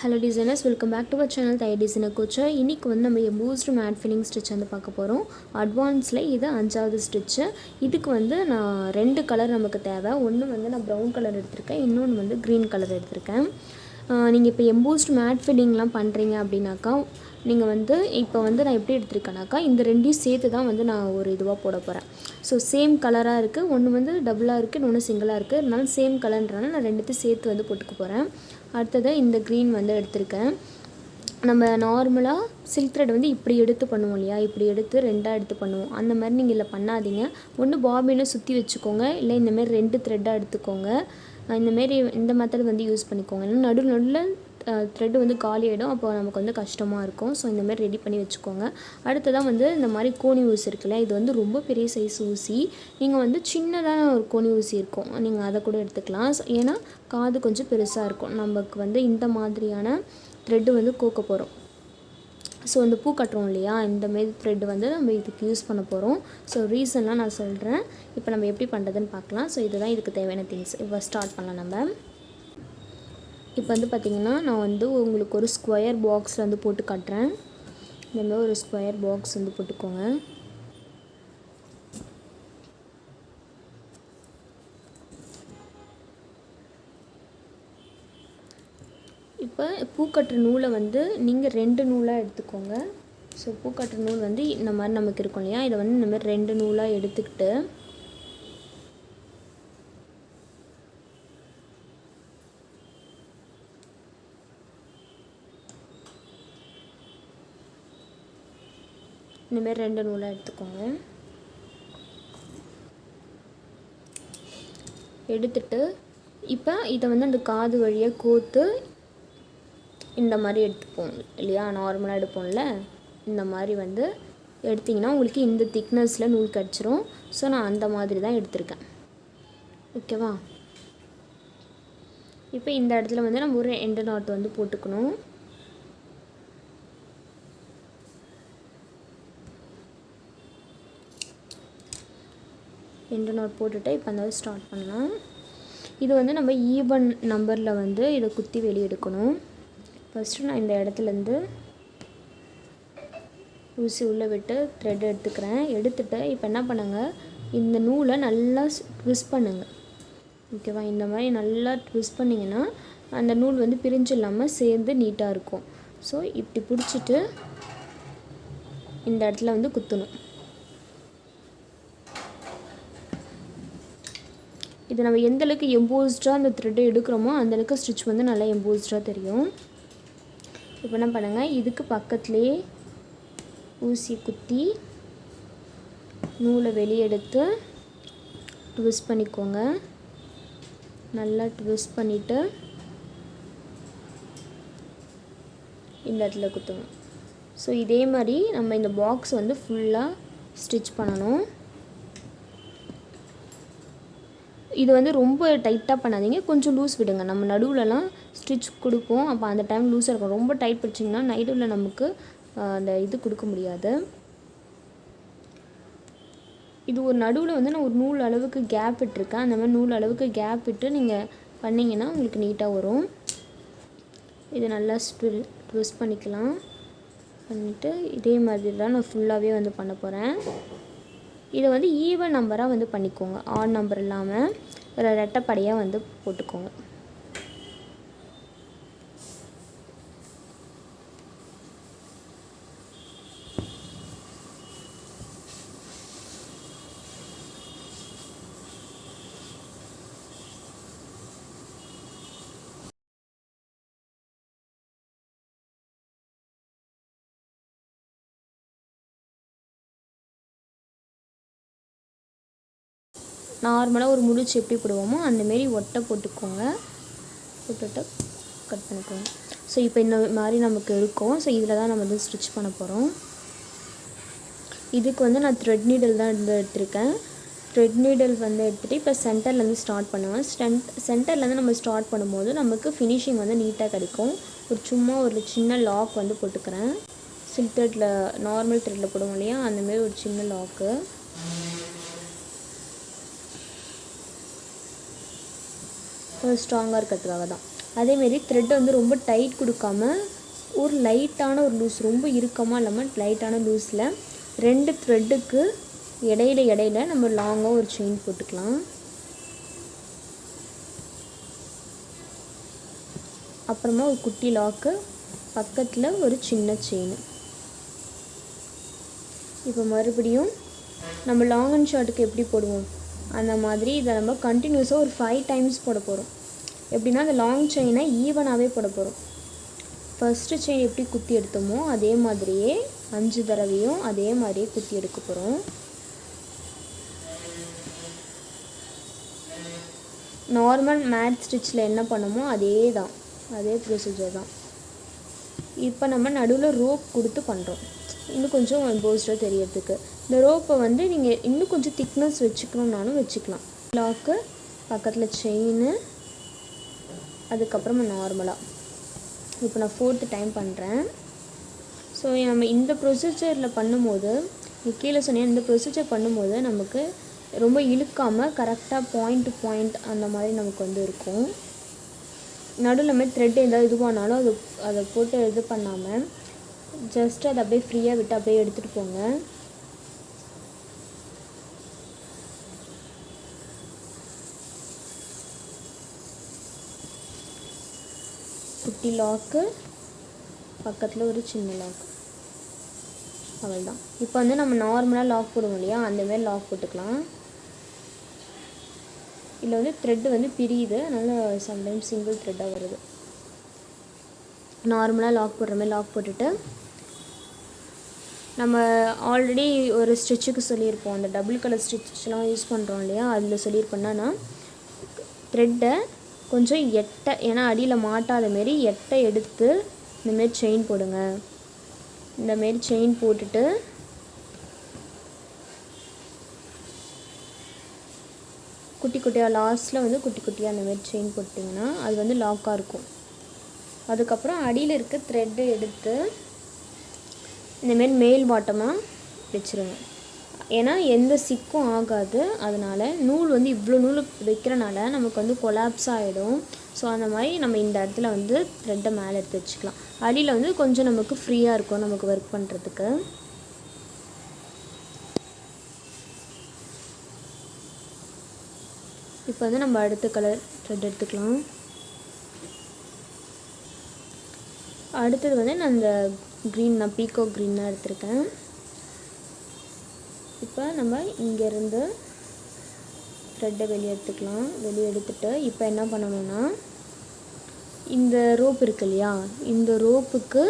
Hello designers, welcome back to our channel Thaiyal designer couture. இன்றைக்கி வந்து நம்ம எம்போஸ்டு மேட் ஃபில்லிங் ஸ்டிச் வந்து பார்க்க போகிறோம். அட்வான்ஸில் இது 5வது ஸ்டிச்சு. இதுக்கு வந்து நான் 2 கலர் நமக்கு தேவை. ஒன்று வந்து நான் ப்ரௌன் கலர் எடுத்திருக்கேன், இன்னொன்று வந்து க்ரீன் கலர் எடுத்திருக்கேன். நீங்கள் இப்போ எம்போஸ்டு மேட் ஃபில்லிங்லாம் பண்ணுறீங்க அப்படின்னாக்கா, நீங்கள் வந்து இப்போ வந்து நான் எப்படி எடுத்திருக்கேனாக்கா, இந்த ரெண்டையும் சேர்த்து தான் வந்து நான் ஒரு இதுவாக போட போகிறேன். ஸோ சேம் கலராக இருக்குது, ஒன்று வந்து டபுளாக இருக்குது, இன்னொன்று சிங்கிளாக இருக்குது. அதனால சேம் கலர்ன்றனால நான் ரெண்டுத்தையும் சேர்த்து வந்து போட்டுக்க போகிறேன். அடுத்தது இந்த க்ரீன் வந்து எடுத்திருக்கேன். நம்ம நார்மலாக சில்க் த்ரெட் வந்து இப்படி எடுத்து பண்ணுவோம் இல்லையா, இப்படி எடுத்து 2ஆக எடுத்து பண்ணுவோம். அந்த மாதிரி நீங்கள் இல்லை பண்ணாதீங்க. ஒன்று பாபினை சுற்றி வச்சுக்கோங்க, இல்லை இந்தமாரி 2 த்ரெட்டாக எடுத்துக்கோங்க. இந்தமாரி இந்த மெத்தட் வந்து யூஸ் பண்ணிக்கோங்க. ஏன்னா நடுவில் த்ரெட்டு வந்து காலி ஆகிடும், அப்போ நமக்கு வந்து கஷ்டமாக இருக்கும். ஸோ இந்தமாதிரி ரெடி பண்ணி வச்சுக்கோங்க. அடுத்ததான் வந்து இந்த மாதிரி கோணி ஊசி இருக்குல்ல, இது வந்து ரொம்ப பெரிய சைஸ் ஊசி. நீங்கள் வந்து சின்னதான ஒரு கோணி ஊசி இருக்கும், நீங்கள் அதை கூட எடுத்துக்கலாம். ஏன்னா காது கொஞ்சம் பெருசாக இருக்கும். நமக்கு வந்து இந்த மாதிரியான த்ரெட்டு வந்து கோக்க போகிறோம். ஸோ இந்த பூ கட்டுறோம் இல்லையா, இந்தமாரி த்ரெட்டு வந்து நம்ம இதுக்கு யூஸ் பண்ண போகிறோம். ஸோ ரீசன்லாம் நான் சொல்கிறேன். இப்போ நம்ம எப்படி பண்ணுறதுன்னு பார்க்கலாம். ஸோ இதுதான் இதுக்கு தேவையான திங்ஸ். இப்போ ஸ்டார்ட் பண்ணலாம் நம்ம. இப்போ வந்து பார்த்திங்கன்னா, நான் வந்து உங்களுக்கு ஒரு ஸ்கொயர் பாக்ஸில் வந்து போட்டு காட்டுறேன். இந்தமாதிரி ஒரு ஸ்கொயர் பாக்ஸ் வந்து போட்டுக்கோங்க. இப்போ பூக்கட்டுற நூலை வந்து நீங்கள் 2 நூலாக எடுத்துக்கோங்க. ஸோ பூக்கட்டுற நூல் வந்து இந்த மாதிரி நமக்கு இருக்கும் இல்லையா, இதை வந்து இந்த மாதிரி 2 நூலாக எடுத்துக்கிட்டு இந்தமாரி 2 நூலாக எடுத்துக்கோங்க. எடுத்துட்டு இப்போ இதை வந்து அந்த காது வழியாக கோர்த்து இந்த மாதிரி எடுத்துப்போம் இல்லையா, நார்மலாக எடுப்போம்ல, இந்த மாதிரி வந்து எடுத்திங்கன்னா உங்களுக்கு இந்த திக்னஸில் நூல் கிடச்சிரும். ஸோ நான் அந்த மாதிரி தான் எடுத்திருக்கேன். ஓகேவா? இப்போ இந்த இடத்துல வந்து நம்ம ஒரு எண்டு நாட் வந்து போட்டுக்கணும். எண்டு நாட் போட்டுட்டு இப்போ அந்த ஸ்டார்ட் பண்ணலாம். இது வந்து நம்ம ஈவன் நம்பரில் வந்து இதை குத்தி வெளியே எடுக்கணும். ஃபஸ்ட்டு நான் இந்த இடத்துலேருந்து ஊசி உள்ளே விட்டு த்ரெட் எடுத்துக்கிறேன். எடுத்துகிட்டு இப்போ என்ன பண்ணுங்கள், இந்த நூலை நல்லா ட்விஸ்ட் பண்ணுங்கள். ஓகேவா? இந்த மாதிரி நல்லா ட்விஸ்ட் பண்ணிங்கன்னா அந்த நூல் வந்து பிரிஞ்சு இல்லாமல் சேர்ந்து நீட்டாக இருக்கும். ஸோ இப்படி பிடிச்சிட்டு இந்த இடத்துல வந்து குத்தணும். இது நம்ம எந்தளவுக்கு எம்போஸ்டாக அந்த த்ரெட்டை எடுக்கிறோமோ அந்தளவுக்கு ஸ்டிச் வந்து நல்லா எம்போஸ்டாக தெரியும். இப்போ என்ன பண்ணுங்கள், இதுக்கு பக்கத்துலேயே ஊசி குத்தி நூலை வெளியே எடுத்து ட்விஸ்ட் பண்ணிக்கோங்க. நல்லா ட்விஸ்ட் பண்ணிவிட்டு இந்த இடத்துல குத்துங்க. ஸோ இதே மாதிரி நம்ம இந்த பாக்ஸ் வந்து ஃபுல்லாக ஸ்டிச் பண்ணணும். இது வந்து ரொம்ப டைட்டாக பண்ணாதீங்க, கொஞ்சம் லூஸ் விடுங்க. நம்ம நடுவில்லாம் ஸ்டிச் கொடுப்போம், அப்போ அந்த டைம் லூஸாக இருக்கும். ரொம்ப டைட் பிடிச்சிங்கன்னா நைட்டில் நமக்கு அந்த இது கொடுக்க முடியாது. இது ஒரு நடுவில் வந்து நான் ஒரு நூல் அளவுக்கு கேப் விட்டுருக்கேன். அந்த மாதிரி நூல் அளவுக்கு கேப் விட்டு நீங்கள் பண்ணிங்கன்னா உங்களுக்கு நீட்டாக வரும். இதை நல்லா ட்விஸ்ட் பண்ணிக்கலாம். பண்ணிவிட்டு இதே மாதிரி தான் நான் ஃபுல்லாகவே வந்து பண்ண போகிறேன். இதை வந்து ஈவன் நம்பராக வந்து பண்ணிக்கோங்க, ஆட் நம்பர் இல்லாமல் ஒரு ரெட்டைப்படையாக வந்து போட்டுக்கோங்க. நார்மலாக ஒரு முடிச்சு எப்படி போடுவோமோ அந்தமாரி ஒட்டை போட்டுக்கோங்க. போட்டுட்டு கட் பண்ணிக்கோங்க. ஸோ இப்போ இந்த மாதிரி நமக்கு இருக்கும். ஸோ இதில் தான் நம்ம வந்து ஸ்டிச் பண்ண போகிறோம். இதுக்கு வந்து நான் த்ரெட் நீடில் தான் எடுத்திருக்கேன். த்ரெட் நீடில் வந்து எடுத்துகிட்டு இப்போ சென்டர்லேருந்து ஸ்டார்ட் பண்ணுவேன். சென்டர்லேருந்து நம்ம ஸ்டார்ட் பண்ணும்போது நமக்கு ஃபினிஷிங் வந்து நீட்டாக கிடைக்கும். சும்மா ஒரு சின்ன லாக் வந்து போட்டுக்கிறேன். சில்க் த்ரெட்டில் நார்மல் த்ரெட்டில் போடுவோம் இல்லையா, அந்தமாரி ஒரு சின்ன லாக்கு. ஸ்ட்ராங்காக இருக்கிறதுக்காக தான். அதேமாரி த்ரெட் வந்து ரொம்ப டைட் கொடுக்காம ஒரு லைட்டான ஒரு லூஸ், ரொம்ப இறுக்கமாக இல்லாமல் லைட்டான லூஸில் 2 த்ரெட்டுக்கு இடையில நம்ம லாங்காக ஒரு செயின் போட்டுக்கலாம். அப்புறமா ஒரு குட்டி லாக்கு, பக்கத்தில் ஒரு சின்ன செயின். இப்போ மறுபடியும் நம்ம லாங் அண்ட் ஷார்ட்டுக்கு எப்படி போடுவோம் அந்த மாதிரி இதை நம்ம கண்டினியூஸாக ஒரு 5 டைம்ஸ் போட போகிறோம். எப்படின்னா அந்த லாங் செயினை ஈவனாகவே போட போகிறோம். ஃபஸ்ட்டு செயின் எப்படி குத்தி எடுத்தோமோ அதே மாதிரியே 5 தடவையும் அதே மாதிரியே குத்தி எடுக்க போகிறோம். நார்மல் மேட் ஸ்டிச்சில் என்ன பண்ணமோ அதே ப்ரொசீஜர் தான். இப்போ நம்ம நடுவில் ரோப் கொடுத்து பண்ணுறோம், இன்னும் கொஞ்சம் எம்போஸ்டாக தெரியறதுக்கு. இந்த ரோப்பை வந்து நீங்கள் இன்னும் கொஞ்சம் திக்னஸ் வச்சுக்கணுன்னாலும் வச்சுக்கலாம். லாக்கு, பக்கத்தில் செயின், அதுக்கப்புறமா நார்மலாக. இப்போ நான் 4th டைம் பண்ணுறேன். ஸோ நம்ம இந்த ப்ரொசீஜரில் பண்ணும்போது, கீழே சொன்னேன், இந்த ப்ரொசீஜர் பண்ணும்போது நமக்கு ரொம்ப இழுக்காமல் கரெக்டாக பாயிண்ட் அந்த மாதிரி நமக்கு வந்து இருக்கும். நடுவில் மாதிரி த்ரெட் எதாவது இதுவானாலும் அதை போட்டு இது பண்ணாமல் ஜஸ்ட் அதை அப்படியே ஃப்ரீயாக விட்டு அப்படியே எடுத்துகிட்டு போங்க. குட்டி லாக்கு, பக்கத்தில் ஒரு சின்ன லாக், அவ்வளோதான். இப்போ வந்து நம்ம நார்மலாக லாக் போடுவோம் இல்லையா, அந்தமாரி லாக் போட்டுக்கலாம். இதில் வந்து த்ரெட்டு வந்து பிரியுது, அதனால் சம்டைம்ஸ் சிங்கிள் த்ரெட்டாக வருது. நார்மலாக லாக் போடுற மாதிரி லாக் போட்டுட்டு நம்ம ஆல்ரெடி ஒரு ஸ்டிச்சுக்கு சொல்லியிருப்போம், அந்த டபுள் கலர் ஸ்டிச்லாம் யூஸ் பண்ணுறோம் இல்லையா, அதில் சொல்லியிருப்பேன்னா த்ரெட்டை கொஞ்சம் ஏன்னா அடியில் மாட்டாத மாரி எட்டை எடுத்து இந்தமாரி செயின் போடுங்க. இந்தமாரி செயின் போட்டுட்டு குட்டி குட்டியாக லாஸ்ட்டில் வந்து குட்டி குட்டியாக அந்தமாரி செயின் போட்டிங்கன்னா அது வந்து லாக்காக இருக்கும். அதுக்கப்புறம் அடியில் இருக்க த்ரெட்டை எடுத்து இந்தமாரி மேல் பாட்டமாக வச்சுருங்க. ஏன்னா எந்த சிக்கும் ஆகாது. அதனால் நூல் வந்து இவ்வளோ நூல் வைக்கிறனால நமக்கு வந்து கொலாப்ஸ் ஆகிடும். ஸோ அந்த மாதிரி நம்ம இந்த இடத்துல வந்து த்ரெட்டை மேலே எடுத்து வச்சுக்கலாம். அடியில் வந்து கொஞ்சம் நமக்கு ஃப்ரீயாக இருக்கும் நமக்கு ஒர்க் பண்ணுறதுக்கு. இப்போ வந்து நம்ம அடுத்த கலர் த்ரெட் எடுத்துக்கலாம். அடுத்தது வந்து நான் இந்த க்ரீன், நான் பீகோ க்ரீன் தான் எடுத்திருக்கேன். இப்போ நம்ம இங்கேருந்து த்ரெட்டை வெளியே எடுத்துக்கலாம். வெளியே எடுத்துகிட்டு இப்போ என்ன பண்ணணும்னா, இந்த ரோப் இருக்கு இல்லையா, இந்த ரோப்புக்கு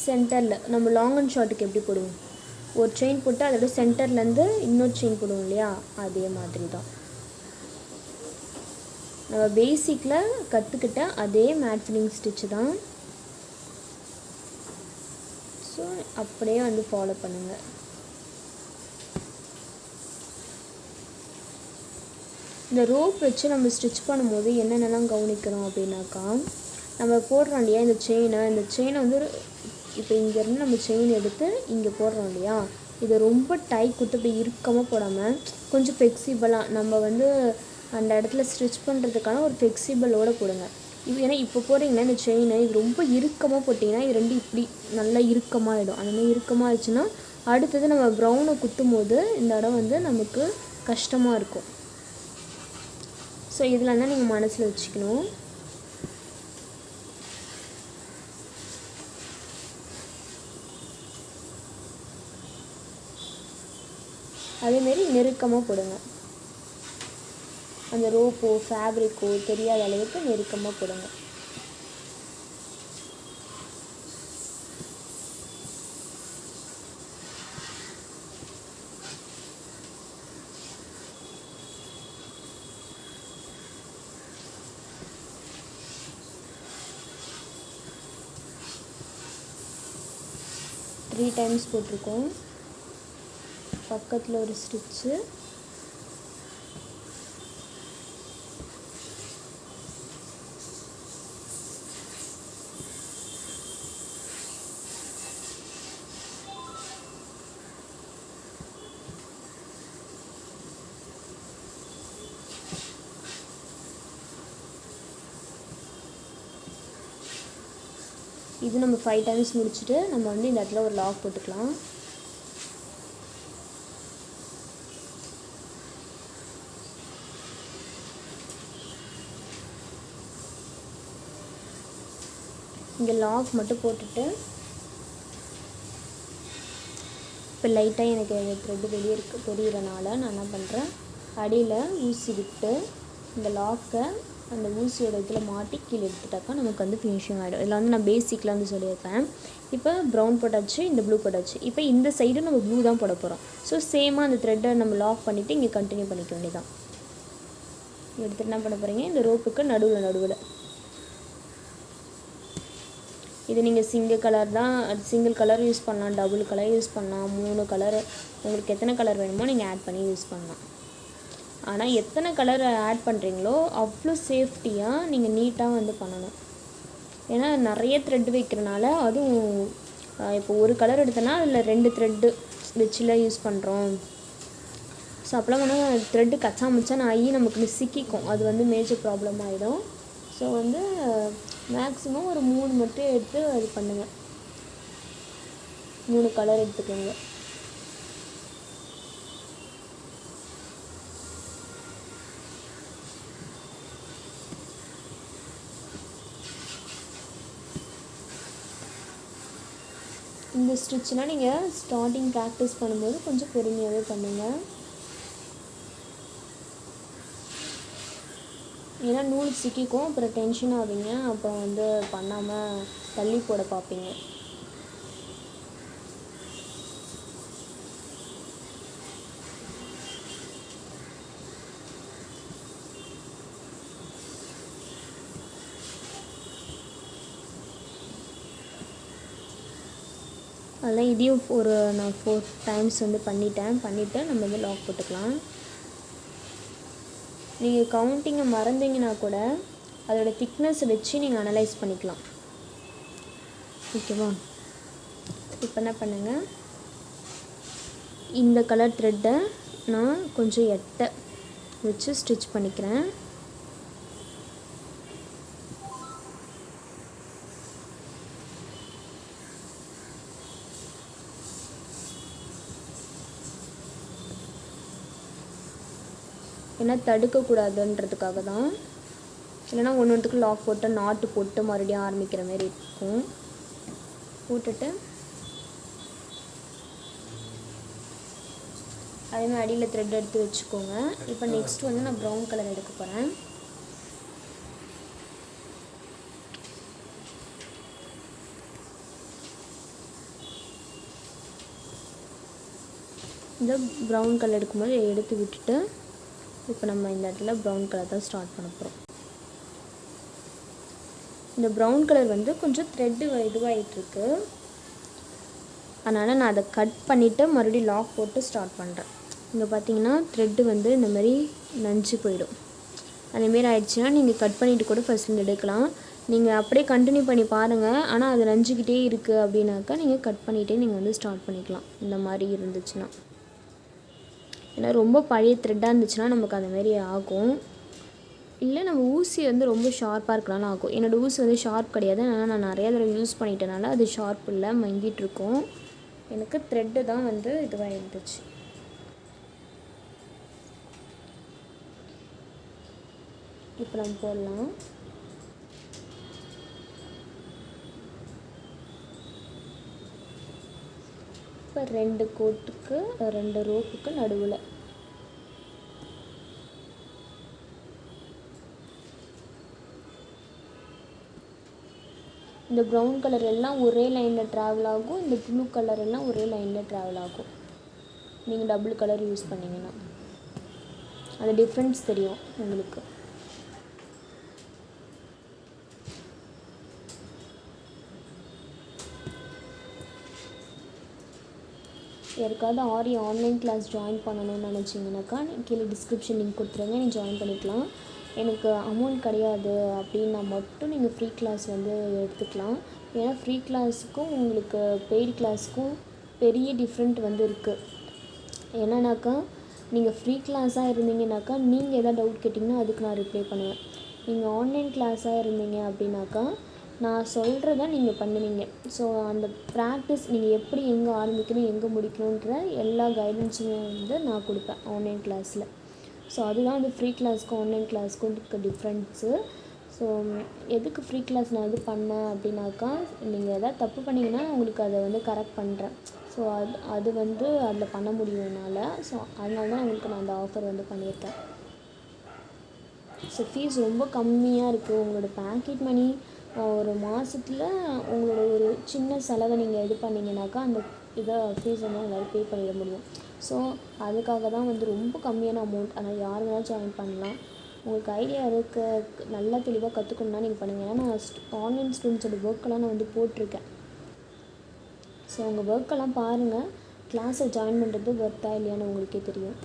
சென்டரில் நம்ம லாங் அண்ட் ஷார்ட்டுக்கு எப்படி போடுவோம், ஒரு செயின் போட்டு அதோட சென்டர்லேருந்து இன்னொரு செயின் போடுவோம் இல்லையா, அதே மாதிரி தான் நம்ம பேசிக்கில் கற்றுக்கிட்ட அதே மேட் ஃபில்லிங் ஸ்டிச்சு தான். ஸோ அப்படியே வந்து ஃபாலோ பண்ணுங்கள். இந்த ரோப் வச்சு நம்ம ஸ்டிச் பண்ணும்போது என்னென்னலாம் கவனிக்கணும் அப்படின்னாக்கா, நம்ம போடுறோம் இல்லையா இந்த செயினை வந்து இப்போ இங்கேருந்து நம்ம செயின் எடுத்து இங்கே போடுறோம் இல்லையா, இதை ரொம்ப டைட் கொடுத்து இப்படி இறுக்கமாக போடாமல் கொஞ்சம் ஃப்ளெக்சிபிளாக நம்ம வந்து அந்த இடத்துல ஸ்டிச் பண்ணுறதுக்கான ஒரு ஃப்ளெக்சிபிளோடு போடுங்க. ஏன்னா இப்போ போடுறீங்கன்னா இந்த செயினை இது ரொம்ப இறுக்கமாக போட்டிங்கன்னா இது ரெண்டு இப்படி நல்லா இறுக்கமாகிடும். அந்த மாதிரி இறுக்கமாக ஆயிடுச்சுன்னா அடுத்தது நம்ம ப்ரௌனை குத்தும் போது இந்த இடம் வந்து நமக்கு கஷ்டமாக இருக்கும். ஸோ இதெல்லாம் தான் நீங்கள் மனசில் வச்சுக்கணும். அதேமாரி நெருக்கமாக போடுங்க. அந்த ரோப்போ ஃபேப்ரிக்கோ தெரியாத அளவுக்கு நெருக்கமாக போடுங்க. த்ரீ டைம்ஸ் போட்டிருக்கோம். பக்கத்தில் ஒரு ஸ்டிச்சு, இது நம்ம 5 டைம்ஸ் முடிச்சுட்டு நம்ம வந்து இந்த இடத்துல ஒரு லாக் போட்டுக்கலாம். இங்கே லாக் மட்டும் போட்டுட்டு இப்போ லைட்டாக எனக்கு த்ரெட்டு வெளியே தெரிகிறனால நான் என்ன பண்ணுறேன், அடியில் ஊசி விட்டு இந்த லாக்கை அந்த ஊசியோட இதில் மாட்டி கீழே எடுத்துட்டாக்கா நமக்கு வந்து ஃபினிஷிங் ஆகிடும். இதில் வந்து நான் பேசிக்கில் வந்து சொல்லியிருப்பேன். இப்போ ப்ரௌன் போட்டாச்சு, இந்த ப்ளூ போட்டாச்சு. இப்போ இந்த சைடு நம்ம ப்ளூ தான் போட போகிறோம். ஸோ சேமாக அந்த த்ரெட்டை நம்ம லாக் பண்ணிவிட்டு இங்கே கண்டினியூ பண்ணிக்க வேண்டியதான். எடுத்துகிட்டு என்ன பண்ண போகிறீங்க, இந்த ரோப்புக்கு நடுவில் இது நீங்கள் சிங்கிள் கலர் யூஸ் பண்ணலாம், டபுள் கலர் யூஸ் பண்ணலாம், 3 கலர், உங்களுக்கு எத்தனை கலர் வேணுமோ நீங்கள் ஆட் பண்ணி யூஸ் பண்ணலாம். ஆனால் எத்தனை கலர் ஆட் பண்ணுறீங்களோ அவ்வளோ சேஃப்டியாக நீங்கள் நீட்டாக வந்து பண்ணணும். ஏன்னா நிறைய த்ரெட் வைக்கிறனால அதுவும் இப்போ ஒரு கலர் எடுத்தோன்னா அதில் 2 த்ரெட்டு வச்சுலாம் யூஸ் பண்ணுறோம். ஸோ அப்போலாம் வந்து த்ரெட்டு கச்சா மச்சான்னு ஆகி நமக்கு சிக்கிக்கும், அது வந்து மேஜர் ப்ராப்ளம் ஆகிடும். ஸோ வந்து மேக்ஸிமம் ஒரு 3 மட்டும் எடுத்து அது பண்ணுங்கள், 3 கலர் எடுத்துக்கோங்க. இந்த ஸ்டிச்னால் நீங்கள் ஸ்டார்டிங் ப்ராக்டிஸ் பண்ணும்போது கொஞ்சம் பொறுமையாகவே பண்ணுங்கள். ஏன்னா நூல் சிக்கிக்கும், அப்புறம் டென்ஷன் ஆவீங்க, அப்புறம் வந்து பண்ணாமல் தள்ளி போட பார்ப்பீங்க. அதெல்லாம் இதையும் நான் 4 டைம்ஸ் வந்து பண்ணிவிட்டு நம்ம வந்து லாக் போட்டுக்கலாம். நீங்கள் கவுண்டிங்கை மறந்தீங்கன்னா கூட அதோட திக்னஸை வச்சு நீங்கள் அனலைஸ் பண்ணிக்கலாம். ஓகேவா? இப்போ என்ன பண்ணுங்கள், இந்த கலர் த்ரெட்டை நான் கொஞ்சம் எட்டை வச்சு ஸ்டிச் பண்ணிக்கிறேன். ஏன்னா தடுக்கக்கூடாதுன்றதுக்காக தான், இல்லைனா ஒன்றுத்துக்கு லாக் போட்டு நாட்டு போட்டு மறுபடியும் ஆரம்பிக்கிற மாதிரி இருக்கும். போட்டுட்டு அதேமாதிரி அடியில் த்ரெட் எடுத்து வச்சுக்கோங்க. இப்போ நெக்ஸ்ட் வந்து நான் ப்ரௌன் கலர் எடுக்க போகிறேன். இந்த ப்ரௌன் கலர் எடுக்கும்போது எடுத்து விட்டுட்டு இப்போ நம்ம இந்த இடத்துல ப்ரௌன் கலர் தான் ஸ்டார்ட் பண்ண போகிறோம். இந்த ப்ரௌன் கலர் வந்து கொஞ்சம் த்ரெட்டு இதுவாகிட்டுருக்கு, அதனால் நான் அதை கட் பண்ணிவிட்டு மறுபடியும் லாக் போட்டு ஸ்டார்ட் பண்ணுறேன். இங்கே பார்த்தீங்கன்னா த்ரெட்டு வந்து இந்த மாதிரி நஞ்சு போயிடும். அதேமாரி ஆயிடுச்சுன்னா நீங்கள் கட் பண்ணிவிட்டு கூட ஃபஸ்ட்டு எடுக்கலாம். நீங்கள் அப்படியே கண்டினியூ பண்ணி பாருங்கள். ஆனால் அது நஞ்சுக்கிட்டே இருக்குது அப்படின்னாக்கா நீங்கள் கட் பண்ணிகிட்டே நீங்கள் வந்து ஸ்டார்ட் பண்ணிக்கலாம், இந்த மாதிரி இருந்துச்சுன்னா. ஏன்னா ரொம்ப பழைய த்ரெட்டாக இருந்துச்சுன்னா நமக்கு அதுமாரி ஆகும். இல்லை நம்ம ஊசி வந்து ரொம்ப ஷார்ப்பாக இருக்கனாலும் ஆகும். என்னோடய ஊசி வந்து ஷார்ப் கிடையாது, ஆனால் நான் நிறையா தடவை யூஸ் பண்ணிட்டனால அது ஷார்ப் இல்லை, மங்கிட்டுருக்கும். எனக்கு த்ரெட்டு தான் வந்து இதுவாக இருந்துச்சு. இப்போ நம்ம போடலாம். இப்போ 2 கோட்டுக்கு 2 ரோப்புக்கு நடுவில் இந்த ப்ரௌன் கலர் எல்லாம் ஒரே லைனில் ட்ராவல் ஆகும், இந்த ப்ளூ கலர் எல்லாம் ஒரே லைனில் ட்ராவல் ஆகும். நீங்கள் டபுள் கலர் யூஸ் பண்ணிங்கன்னா அது டிஃப்ரென்ஸ் தெரியும் உங்களுக்கு. யாருக்காவது ஆரி ஆன்லைன் கிளாஸ் ஜாயின் பண்ணணும்னு நினச்சிங்கனாக்கா கீழே டிஸ்கிரிப்ஷன் லிங்க் கொடுத்துருங்க, நீங்கள் ஜாயின் பண்ணிக்கலாம். எனக்கு அமௌண்ட் கிடையாது அப்படின்னா மட்டும் நீங்கள் ஃப்ரீ கிளாஸ் வந்து எடுத்துக்கலாம். ஏன்னா ஃப்ரீ கிளாஸுக்கும் உங்களுக்கு பெய்டு கிளாஸுக்கும் பெரிய டிஃப்ரெண்ட் வந்து இருக்குது. என்னன்னாக்கா நீங்கள் ஃப்ரீ கிளாஸாக இருந்தீங்கன்னாக்கா நீங்கள் எதாவது டவுட் கேட்டிங்கன்னா அதுக்கு நான் ரிப்ளை பண்ணுவேன். நீங்கள் ஆன்லைன் கிளாஸாக இருந்தீங்க அப்படின்னாக்கா நான் சொல்கிறத நீங்கள் பண்ணுவீங்க. ஸோ அந்த ப்ராக்டிஸ் நீங்கள் எப்படி எங்கே ஆரம்பிக்கணும் எங்கே முடிக்கணுன்ற எல்லா கைடன்ஸுமே வந்து நான் கொடுப்பேன் ஆன்லைன் கிளாஸில். ஸோ அதுதான் வந்து ஃப்ரீ கிளாஸ்க்கும் ஆன்லைன் கிளாஸ்க்கும் இருக்க டிஃப்ரென்ஸு. ஸோ எதுக்கு ஃப்ரீ கிளாஸ் நான் இது பண்ணேன் அப்படின்னாக்கா, நீங்கள் எதாவது தப்பு பண்ணிங்கன்னா உங்களுக்கு அதை வந்து கரெக்ட் பண்ணுறேன். ஸோ அது வந்து அதில் பண்ண முடியும் என்னால். ஸோ அதனால தான் உங்களுக்கு நான் அந்த ஆஃபர் வந்து பண்ணியிருக்கேன். ஸோ ஃபீஸ் ரொம்ப கம்மியாக இருக்குது. உங்களோட பேக்கெட் மணி ஒரு மாதத்தில் உங்களோட ஒரு சின்ன செலவை நீங்கள் இது பண்ணிங்கனாக்கா அந்த இதை ஃபீஸ் வந்து உங்களால் பே பண்ணிட முடியும். ஸோ அதுக்காக தான் வந்து ரொம்ப கம்மியான அமௌண்ட். அதனால் யார் வேணாலும் ஜாயின் பண்ணலாம். உங்களுக்கு ஐடியா இருக்க நல்லா தெளிவாக கற்றுக்கணுன்னா நீங்கள் பண்ணுங்கள். ஏன்னா நான் ஆன்லைன் ஸ்டூடெண்ட்ஸோட ஒர்க்கெல்லாம் நான் வந்து போட்டிருக்கேன். ஸோ உங்கள் ஒர்க்கெல்லாம் பாருங்கள். கிளாஸை ஜாயின் பண்ணுறது ஒர்த்தா இல்லையான்னு உங்களுக்கே தெரியும்.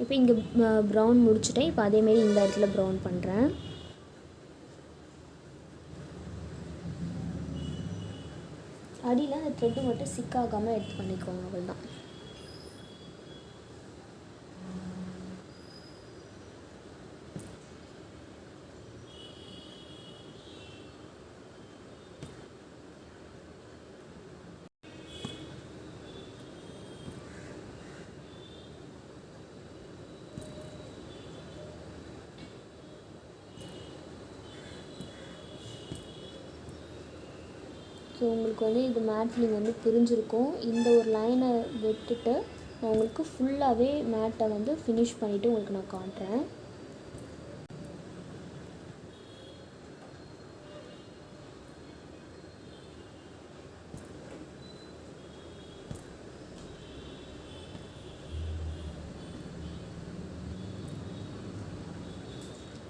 இப்போ இங்கே ப்ரௌன் முடிச்சுட்டேன். இப்போ அதேமாரி இந்த இடத்துல ப்ரௌன் பண்ணுறேன். அடியில் அந்த த்ரெட்டு மட்டும் சிக்காகாமல் எடுத்து பண்ணிக்கோங்க, அவ்வளோதான். ஸோ உங்களுக்கு வந்து இது மேட் ஃபில்லிங் வந்து புரிஞ்சிருக்கும். இந்த ஒரு லைனை விட்டுட்டு நான் உங்களுக்கு ஃபுல்லாகவே மேட்டை வந்து ஃபினிஷ் பண்ணிவிட்டு உங்களுக்கு நான் காட்டுறேன்.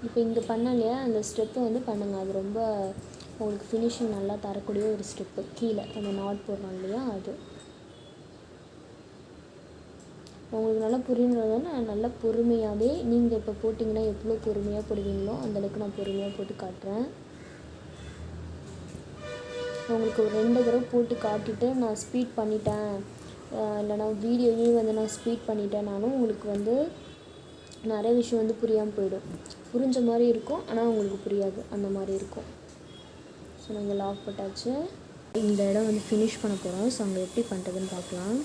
இப்போ இங்கே பண்ண இல்லையா, அந்த ஸ்டெப்பை வந்து பண்ணுங்கள். அது ரொம்ப உங்களுக்கு ஃபினிஷிங் நல்லா தரக்கூடிய ஒரு ஸ்டெப்பு. கீழே அந்த நாட் போடுறோம் இல்லையா, அது உங்களுக்கு நல்லா புரியுன்றதை நான் நல்லா பொறுமையாகவே, நீங்கள் இப்போ போட்டிங்கன்னா எவ்வளோ பொறுமையாக போடுவீங்களோ அந்தளவுக்கு நான் பொறுமையாக போட்டு காட்டுறேன். உங்களுக்கு ஒரு 2 தடவை போட்டு காட்டிட்டு நான் ஸ்பீட் பண்ணிட்டேன், இல்லைனா வீடியோவையும் வந்து நான் ஸ்பீட் பண்ணிட்டேன்னாலும் உங்களுக்கு வந்து நிறைய விஷயம் வந்து புரியாமல் போயிடும். புரிஞ்ச மாதிரி இருக்கும், ஆனால் உங்களுக்கு புரியாது, அந்த மாதிரி இருக்கும். ஸோ நாங்கள் லாக் போட்டாச்சு. இந்த இடம் வந்து ஃபினிஷ் பண்ண போகிறோம். ஸோ அங்கே எப்படி பண்ணுறதுன்னு பார்க்கலாம்.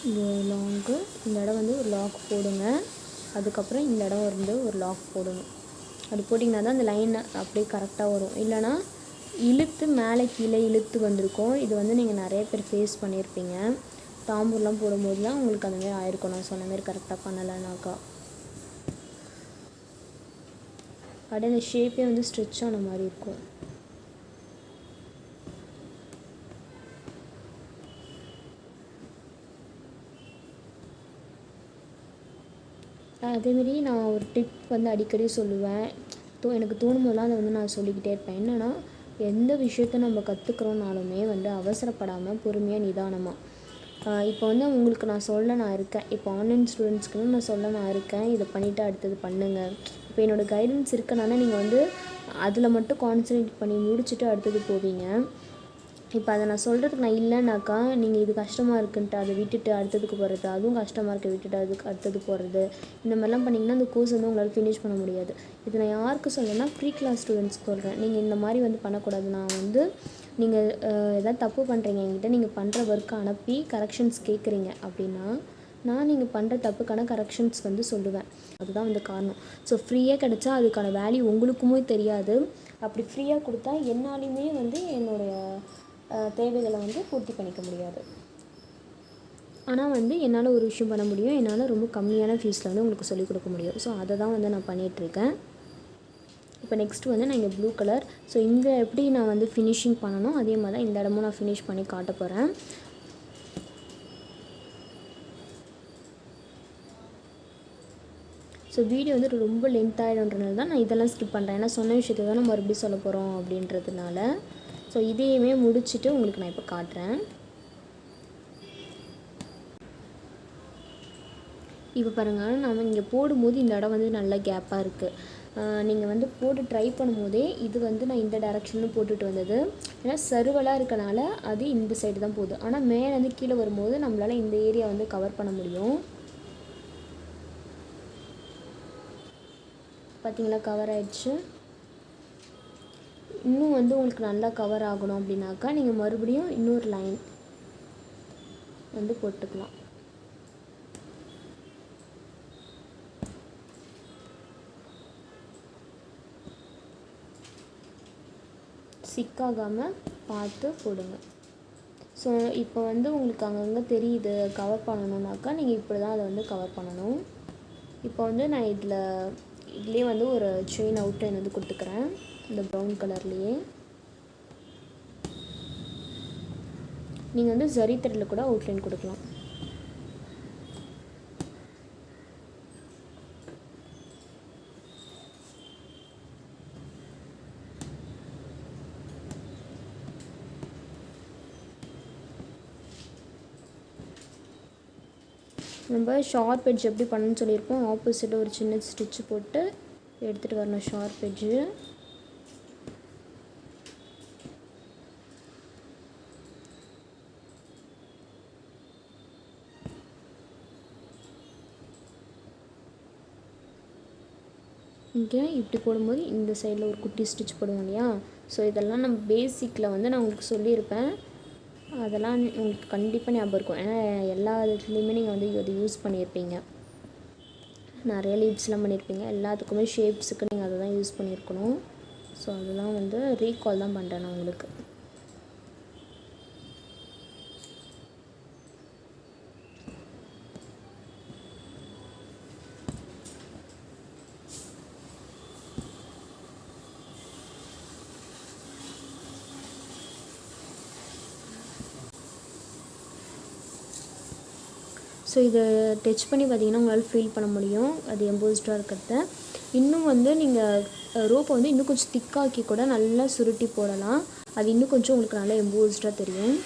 இந்த லாங்கு இந்த இடம் வந்து ஒரு லாக் போடுங்க. அதுக்கப்புறம் இந்த இடம் வந்து ஒரு லாக் போடுங்க. அது போட்டிங்கன்னா தான் அந்த லைன் அப்படியே கரெக்டாக வரும். இல்லைனா இழுத்து மேலே கீழே இழுத்து வந்திருக்கும். இது வந்து நீங்கள் நிறைய பேர் ஃபேஸ் பண்ணியிருப்பீங்க. தாம்பூர்லாம் போடும்போது தான் உங்களுக்கு அந்தமாரி ஆயிருக்கும். நான் சொன்ன மாதிரி கரெக்டாக பண்ணலைனாக்கா அப்படியே அந்த ஷேப்பே வந்து ஸ்ட்ரெச் ஆன மாதிரி இருக்கும். அதேமாரி நான் ஒரு டிப் வந்து அடிக்கடி சொல்லுவேன். எனக்கு தோணும் போதெல்லாம் அதை வந்து நான் சொல்லிக்கிட்டே இருப்பேன். என்னென்னா, எந்த விஷயத்த நம்ம கற்றுக்குறோன்னாலுமே வந்து அவசரப்படாமல் பொறுமையாக நிதானமாக, இப்போ வந்து உங்களுக்கு நான் சொல்ல நான் இருக்கேன். இப்போ ஆன்லைன் ஸ்டூடெண்ட்ஸ்க்குன்னு நான் சொல்ல நான் இருக்கேன். இதை பண்ணிவிட்டு அடுத்தது பண்ணுங்கள். இப்போ என்னோடய கைடன்ஸ் இருக்கனால நீங்கள் வந்து அதில் மட்டும் கான்சன்ட்ரேட் பண்ணி முடிச்சுட்டு அடுத்தது போவீங்க. இப்போ அதை நான் சொல்கிறதுக்கு நான் இல்லைனாக்கா, நீங்கள் இது கஷ்டமாக இருக்குன்ட்டு அதை விட்டுட்டு அடுத்ததுக்கு போகிறது, அதுவும் கஷ்டமாக இருக்க விட்டுட்டு அதுக்கு அடுத்தது போகிறது, இந்த மாதிரிலாம் பண்ணிங்கன்னா அந்த கோர்ஸ் வந்து உங்களால் ஃபினிஷ் பண்ண முடியாது. இது நான் யாருக்கு சொல்கிறேன்னா, ஃப்ரீ கிளாஸ் ஸ்டூடெண்ட்ஸ்க்கு சொல்கிறேன். நீங்கள் இந்த மாதிரி வந்து பண்ணக்கூடாது. நான் வந்து நீங்கள் எதாவது தப்பு பண்ணுறீங்க, என்கிட்ட நீங்கள் பண்ணுற ஒர்க்கை அனுப்பி கரெக்ஷன்ஸ் கேட்குறீங்க அப்படின்னா, நான் நீங்கள் பண்ணுற தப்புக்கான கரெக்ஷன்ஸ் வந்து சொல்லுவேன். அதுதான் வந்து காரணம். ஸோ ஃப்ரீயாக கிடச்சா அதுக்கான வேல்யூ உங்களுக்குமே தெரியாது. அப்படி ஃப்ரீயாக கொடுத்தா என்னாலையுமே வந்து என்னுடைய தேவைகளை வந்து பூர்த்தி பண்ணிக்க முடியாது. ஆனால் வந்து என்னால் ஒரு விஷயம் பண்ண முடியும். என்னால் ரொம்ப கம்மியான ஃபீஸில் வந்து உங்களுக்கு சொல்லிக் கொடுக்க முடியும். ஸோ அதை தான் வந்து நான் பண்ணிகிட்ருக்கேன். இப்போ நெக்ஸ்ட்டு வந்து நான் இங்கே ப்ளூ கலர். ஸோ இங்கே எப்படி நான் வந்து ஃபினிஷிங் பண்ணணும் அதே மாதிரி தான் இந்த இடமும் நான் ஃபினிஷ் பண்ணி காட்ட போகிறேன். ஸோ வீடியோ வந்து ரொம்ப லென்த் ஆகிடும்ன்றனால தான் நான் இதெல்லாம் ஸ்கிப் பண்ணுறேன். ஏன்னா சொன்ன விஷயத்தை தான் நம்ம மறுபடியும் சொல்ல போகிறோம் அப்படின்றதுனால. ஸோ இதையுமே முடிச்சுட்டு உங்களுக்கு நான் இப்போ காட்டுறேன். இப்போ பாருங்கள், நம்ம இங்கே போடும்போது இந்த இடம் வந்து நல்ல கேப்பாக இருக்குது. நீங்கள் வந்து போட்டு ட்ரை பண்ணும்போதே இது வந்து நான் இந்த டைரெக்ஷனில் போட்டுட்டு வந்தது. ஏன்னா சருவலாக இருக்கனால அது இந்த சைடு தான் போகுது. ஆனால் மேலேருந்து கீழே வரும்போது நம்மளால் இந்த ஏரியா வந்து கவர் பண்ண முடியும். பார்த்திங்களா, கவர் ஆகிடுச்சு. இன்னும் வந்து உங்களுக்கு நல்லா கவர் ஆகணும் அப்படின்னாக்கா நீங்கள் மறுபடியும் இன்னொரு லைன் வந்து போட்டுக்கலாம். சிக்காகாமல் பார்த்து போடுங்க. ஸோ இப்போ வந்து உங்களுக்கு அங்கங்கே தெரியுது கவர் பண்ணணுன்னாக்கா நீங்கள் இப்படி தான் அதை வந்து கவர் பண்ணணும். இப்போ வந்து நான் இதுலேயே வந்து ஒரு செயின் அவுட்லைன் வந்து கொடுத்துக்கிறேன், இந்த ப்ரௌன் கலர்லேயே. நீங்கள் வந்து ஜரி த்ரெட்டில் கூட அவுட்லைன் கொடுக்கலாம். நம்ம ஷார்ப் எட்ஜ் எப்படி பண்ணணும்னு சொல்லியிருப்போம். ஆப்போசிட்டாக ஒரு சின்ன ஸ்டிச்சு போட்டு எடுத்துகிட்டு வரணும் ஷார்ப் எட்ஜு. இங்கே இப்படி போடும்போது இந்த சைடில் ஒரு குட்டி ஸ்டிச் போடுவோம் இல்லையா. ஸோ இதெல்லாம் நம்ம பேசிக்கில் வந்து நான் உங்களுக்கு சொல்லியிருப்பேன். அதெல்லாம் உங்களுக்கு கண்டிப்பாக ஞாபகம் இருக்கும். ஏன்னா எல்லா இதுலேயுமே நீங்கள் வந்து அதை யூஸ் பண்ணியிருப்பீங்க. நிறைய லீவ்ஸ்லாம் பண்ணியிருப்பீங்க. எல்லாத்துக்குமே ஷேப்ஸுக்கு நீங்கள் அதை தான் யூஸ் பண்ணியிருக்கணும். ஸோ அதெல்லாம் வந்து ரீகால் தான் பண்ணுறேன் நான் உங்களுக்கு. ஸோ இதை டச் பண்ணி பார்த்திங்கன்னா உங்களால் ஃபீல் பண்ண முடியும் அது எம்போஸ்டாக இருக்கிறத. இன்னும் வந்து நீங்கள் ரோப்பை வந்து இன்னும் கொஞ்சம் திக்காக்கி கூட நல்லா சுருட்டி போடலாம். அது இன்னும் கொஞ்சம் உங்களுக்கு நல்லா எம்போஸ்டாக தெரியும்.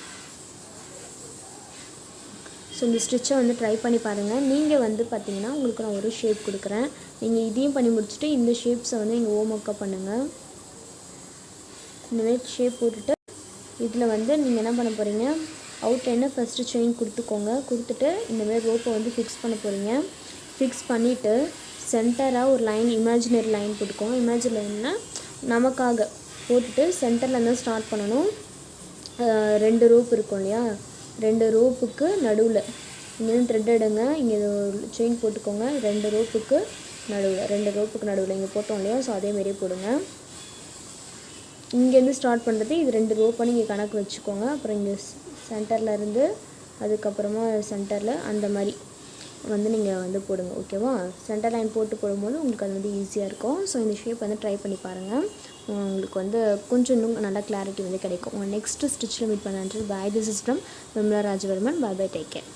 ஸோ இந்த ஸ்டிச்சை வந்து ட்ரை பண்ணி பாருங்கள். நீங்கள் வந்து பார்த்திங்கன்னா உங்களுக்கு நான் ஒரு ஷேப் கொடுக்குறேன். நீங்கள் இதையும் பண்ணி முடிச்சுட்டு இந்த ஷேப்ஸை வந்து நீங்கள் ஹோம்ஒர்க்காக பண்ணுங்கள். இந்தமாரி ஷேப் போட்டுட்டு இதில் வந்து நீங்கள் என்ன பண்ண போகிறீங்க, அவுட்லைனை ஃபஸ்ட்டு செயின் கொடுத்துக்கோங்க. கொடுத்துட்டு இந்தமாரி ரோப்பை வந்து ஃபிக்ஸ் பண்ண போகிறீங்க. ஃபிக்ஸ் பண்ணிவிட்டு சென்டராக ஒரு லைன், இமேஜினரி லைன் போட்டுக்கோங்க. இமேஜினரி லைன்னா நமக்காக போட்டுட்டு சென்டரில் தான் ஸ்டார்ட் பண்ணணும். 2 ரோப் இருக்கும் இல்லையா, 2 ரோப்புக்கு நடுவில் இங்கேருந்து த்ரெட் எடுங்க. இங்கே செயின் போட்டுக்கோங்க. 2 ரோப்புக்கு நடுவில் இங்கே போட்டோம் இல்லையா, ஸோ அதேமாரியே போடுங்க. இங்கேருந்து ஸ்டார்ட் பண்ணுறது இது 2 ரோப்பை நீங்கள் கணக்கு வச்சுக்கோங்க. அப்புறம் இங்கே சென்டரில் இருந்து அதுக்கப்புறமா சென்டரில் அந்த மாதிரி வந்து நீங்கள் வந்து போடுங்க. ஓகேவா, சென்டர் லைன் போட்டு போடும்போது உங்களுக்கு அது வந்து ஈஸியாக இருக்கும். ஸோ இந்த ஷேப் வந்து ட்ரை பண்ணி பாருங்கள். உங்களுக்கு வந்து கொஞ்சம் இன்னும் நல்லா கிளாரிட்டி வந்து கிடைக்கும். நெக்ஸ்ட்டு ஸ்டிச்சில் மீட் பண்ண. Bye this is from Vimala Rajavarman. Bye bye, take care.